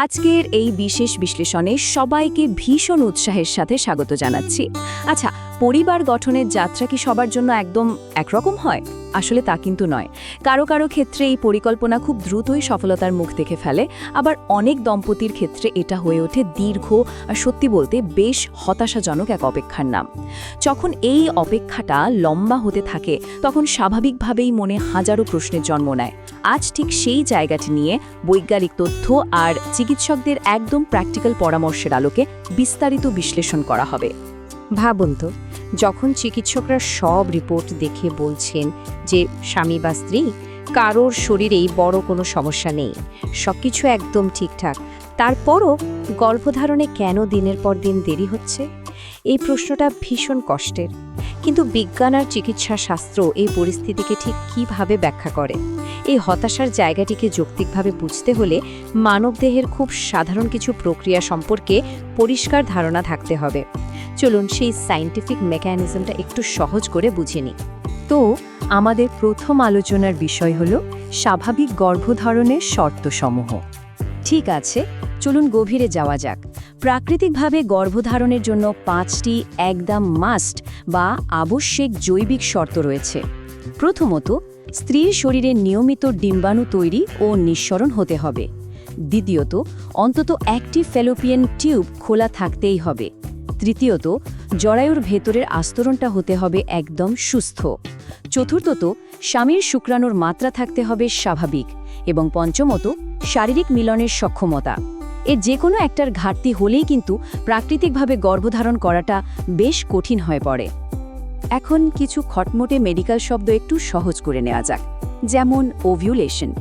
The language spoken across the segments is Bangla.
আজকের এই বিশেষ বিশ্লেষণে সবাইকে ভীষণ উৎসাহের সাথে স্বাগত জানাচ্ছি। আচ্ছা, পরিবার গঠনের যাত্রা কি সবার জন্য একদম একরকম হয়? আসলে তা কিন্তু নয়। কারো কারো ক্ষেত্রে এই পরিকল্পনা খুব দ্রুতই সফলতার মুখ দেখে ফেলে, আবার অনেক দম্পতির ক্ষেত্রে এটা হয়ে ওঠে দীর্ঘ আর সত্যি বলতে বেশ হতাশাজনক এক অপেক্ষার নাম। যখন এই অপেক্ষাটা লম্বা হতে থাকে তখন স্বাভাবিকভাবেই মনে হাজারো প্রশ্নের জন্ম নেয়। আজ ঠিক সেই জায়গাটি নিয়ে বৈজ্ঞানিক তথ্য আর চিকিৎসকদের একদম প্র্যাকটিক্যাল পরামর্শের আলোকে বিস্তারিত বিশ্লেষণ করা হবে। ভাবুন তো, যখন চিকিৎসকরা সব রিপোর্ট দেখে বলছেন যে স্বামী বা স্ত্রী কারোর শরীরেই বড় কোনো সমস্যা নেই, সবকিছু একদম ঠিকঠাক, তারপরও গর্ভধারণে কেন দিনের পর দিন দেরি হচ্ছে? এই প্রশ্নটা ভীষণ কষ্টের। কিন্তু বিজ্ঞান আর চিকিৎসা শাস্ত্র এই পরিস্থিতিকে ঠিক কিভাবে ব্যাখ্যা করে? এই হতাশার জায়গাটিকে যৌক্তিকভাবে বুঝতে হলে মানবদেহের খুব সাধারণ কিছু প্রক্রিয়া সম্পর্কে পরিষ্কার ধারণা থাকতে হবে। চলুন সেই সায়েন্টিফিক মেকানিজমটা একটু সহজ করে বুঝে নিই। তো আমাদের প্রথম আলোচনার বিষয় হলো স্বাভাবিক গর্ভধারণের শর্তসমূহ। ঠিক আছে, চলুন গভীরে যাওয়া যাক। প্রাকৃতিকভাবে গর্ভধারণের জন্য 5টি একদম মাস্ট বা আবশ্যিক জৈবিক শর্ত রয়েছে। প্রথমত, স্ত্রীর শরীরে নিয়মিত ডিম্বাণু তৈরি ও নিঃসরণ হতে হবে। দ্বিতীয়ত, অন্তত একটি ফ্যালোপিয়ান টিউব খোলা থাকতেই হবে। তৃতীয়ত, জরায়ুর ভেতরের আস্তরণটা হতে হবে একদম সুস্থ। চতুর্থত, স্বামীর শুক্রাণুর মাত্রা থাকতে হবে স্বাভাবিক। এবং পঞ্চমত, শারীরিক মিলনের সক্ষমতা। এর যে কোনো একটার ঘাটতি হলেই কিন্তু প্রাকৃতিকভাবে গর্ভধারণ করাটা বেশ কঠিন হয়ে পড়ে। এখন কিছু খটমটে মেডিকেল শব্দ একটু সহজ করে নেওয়া যাক, যেমন ওভিউলেশন।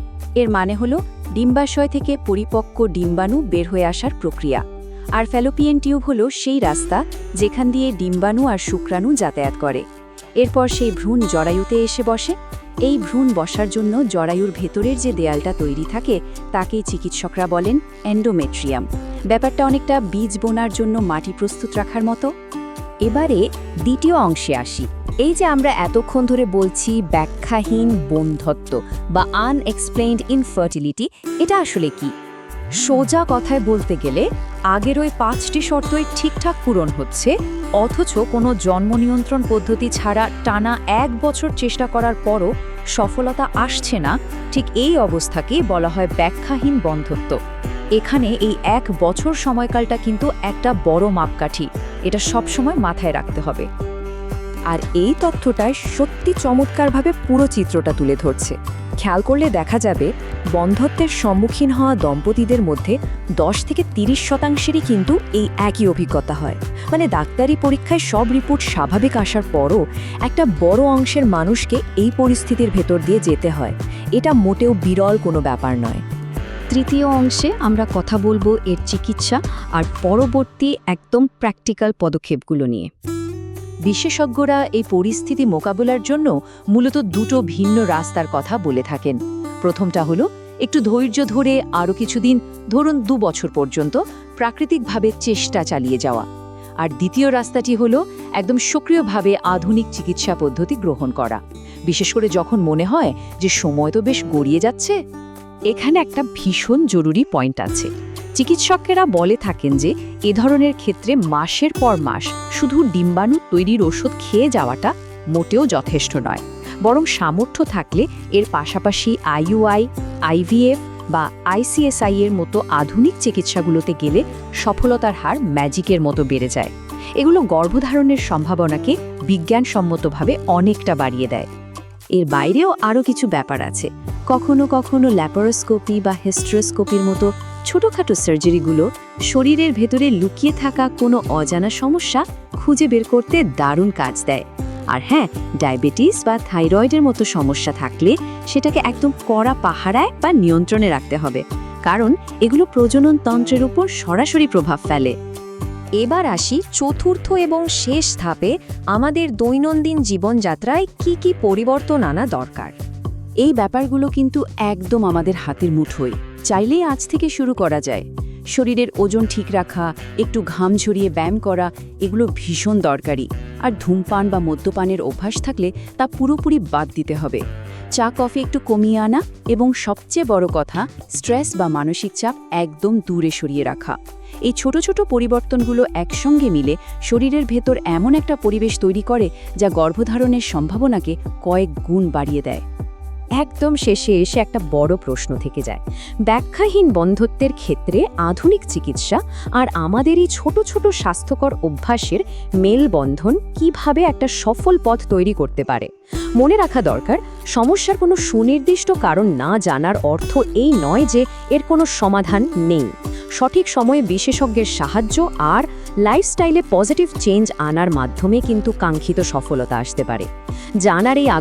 এর মানে হলো ডিম্বাশয় থেকে পরিপক্ক ডিম্বাণু বের হয়ে আসার প্রক্রিয়া। আর ফ্যালোপিয়ান টিউব হলো সেই রাস্তা যেখান দিয়ে ডিম্বাণু আর শুক্রাণু যাতায়াত করে। এরপর সেই ভ্রূণ জরায়ুতে এসে বসে। এই ভ্রূণ বসার জন্য জরায়ুর ভেতরের যে দেয়ালটা তৈরি থাকে তাকেই চিকিৎসকরা বলেন এন্ডোমেট্রিয়াম। ব্যাপারটা অনেকটা বীজ বোনার জন্য মাটি প্রস্তুত রাখার মতো। এবারে দ্বিতীয় অংশে আসি। এই যে আমরা এতক্ষণ ধরে বলছি ব্যাখ্যাহীন বন্ধ্যত্ব বা আনএক্সপ্লেইনড ইনফার্টিলিটি, এটা আসলে কি? সোজা কথায় বলতে গেলে আগের ওই 5টি শর্তই ঠিকঠাক পূরণ হচ্ছে, অথচ কোনো জন্ম নিয়ন্ত্রণ পদ্ধতি ছাড়া টানা 1 বছর চেষ্টা করার পরও সফলতা আসছে না। ঠিক এই অবস্থাকেই বলা হয় ব্যাখ্যাহীন বন্ধ্যত্ব। এখানে এই 1 বছর সময়কালটা কিন্তু একটা বড় মাপকাঠি, এটা সবসময় মাথায় রাখতে হবে। আর এই তথ্যটাই সত্যি চমৎকারভাবে পুরো চিত্রটা তুলে ধরছে। খেয়াল করলে দেখা যাবে বন্ধ্যত্বের সম্মুখীন হওয়া দম্পতিদের মধ্যে 10 থেকে 30% কিন্তু এই একই অভিজ্ঞতা হয়। মানে ডাক্তারি পরীক্ষায় সব রিপোর্ট স্বাভাবিক আসার পরও একটা বড় অংশের মানুষকে এই পরিস্থিতির ভেতর দিয়ে যেতে হয়। এটা মোটেও বিরল কোনো ব্যাপার নয়। তৃতীয় অংশে আমরা কথা বলবো এর চিকিৎসা আর পরবর্তী একদম প্র্যাকটিক্যাল পদক্ষেপগুলো নিয়ে। বিশেষজ্ঞরা এই পরিস্থিতি মোকাবেলার জন্য মূলত 2টো ভিন্ন রাস্তার কথা বলে থাকেন। প্রথমটা হলো একটু ধৈর্য ধরে আরও কিছুদিন, ধরুন 2 বছর পর্যন্ত প্রাকৃতিকভাবে চেষ্টা চালিয়ে যাওয়া। আর দ্বিতীয় রাস্তাটি হলো একদম সক্রিয়ভাবে আধুনিক চিকিৎসা পদ্ধতি গ্রহণ করা, বিশেষ করে যখন মনে হয় যে সময় তো বেশ গড়িয়ে যাচ্ছে। এখানে একটা ভীষণ জরুরি পয়েন্ট আছে। চিকিৎসকেরা বলে থাকেন যে এ ধরনের ক্ষেত্রে মাসের পর মাস শুধু ডিম্বাণু তৈরির ওষুধ খেয়ে যাওয়াটা মোটেও যথেষ্ট নয়, বরং সামর্থ্য থাকলে এর পাশাপাশি আইইউআই, আইভিএফ বা আইসিএসআই এর মতো আধুনিক চিকিৎসাগুলোতে গেলে সফলতার হার ম্যাজিকের মতো বেড়ে যায়। এগুলো গর্ভধারণের সম্ভাবনাকে বিজ্ঞানসম্মতভাবে অনেকটা বাড়িয়ে দেয়। এর বাইরেও আরও কিছু ব্যাপার আছে। কখনো কখনো ল্যাপারোস্কোপি বা হিস্টেরোস্কোপির মতো ছোটোখাটো সার্জারিগুলো শরীরের ভেতরে লুকিয়ে থাকা কোনো অজানা সমস্যা খুঁজে বের করতে দারুণ কাজ দেয়। আর হ্যাঁ, ডায়াবেটিস বা থাইরয়েডের মতো সমস্যা থাকলে সেটাকে একদম কড়া পাহারায় বা নিয়ন্ত্রণে রাখতে হবে, কারণ এগুলো প্রজনন তন্ত্রের উপর সরাসরি প্রভাব ফেলে। এবার আসি চতুর্থ এবং শেষ ধাপে, আমাদের দৈনন্দিন জীবনযাত্রায় কি কি পরিবর্তন আনা দরকার। এই ব্যাপারগুলো কিন্তু একদম আমাদের হাতের মুঠোয়, চাইলেই আজ থেকে শুরু করা যায়। শরীরের ওজন ঠিক রাখা, একটু ঘাম ঝরিয়ে ব্যায়াম করা, এগুলো ভীষণ দরকারি। আর ধূমপান বা মদ্যপানের অভ্যাস থাকলে তা পুরোপুরি বাদ দিতে হবে। চা কফি একটু কমিয়ে আনা এবং সবচেয়ে বড় কথা স্ট্রেস বা মানসিক চাপ একদম দূরে সরিয়ে রাখা। এই ছোট ছোট পরিবর্তনগুলো একসঙ্গে মিলে শরীরের ভেতর এমন একটা পরিবেশ তৈরি করে যা গর্ভধারণের সম্ভাবনাকে কয়েক গুণ বাড়িয়ে দেয়। একদম শেষে এসে একটা বড় প্রশ্ন থেকে যায়, ব্যাখ্যাহীন বন্ধ্যত্বের ক্ষেত্রে আধুনিক চিকিৎসা আর আমাদের এই ছোট ছোট স্বাস্থ্যকর অভ্যাসের মেলবন্ধন কিভাবে একটা সফল পথ তৈরি করতে পারে। মনে রাখা দরকার, সমস্যার কোনো সুনির্দিষ্ট কারণ না জানার অর্থ এই নয় যে এর কোনো সমাধান নেই। সঠিক সময়ে বিশেষজ্ঞের সাহায্য আর লাইফস্টাইলে পজিটিভ চেঞ্জ আনার মাধ্যমে কিন্তু কাঙ্ক্ষিত সফলতা আসতে পারে। জানার এই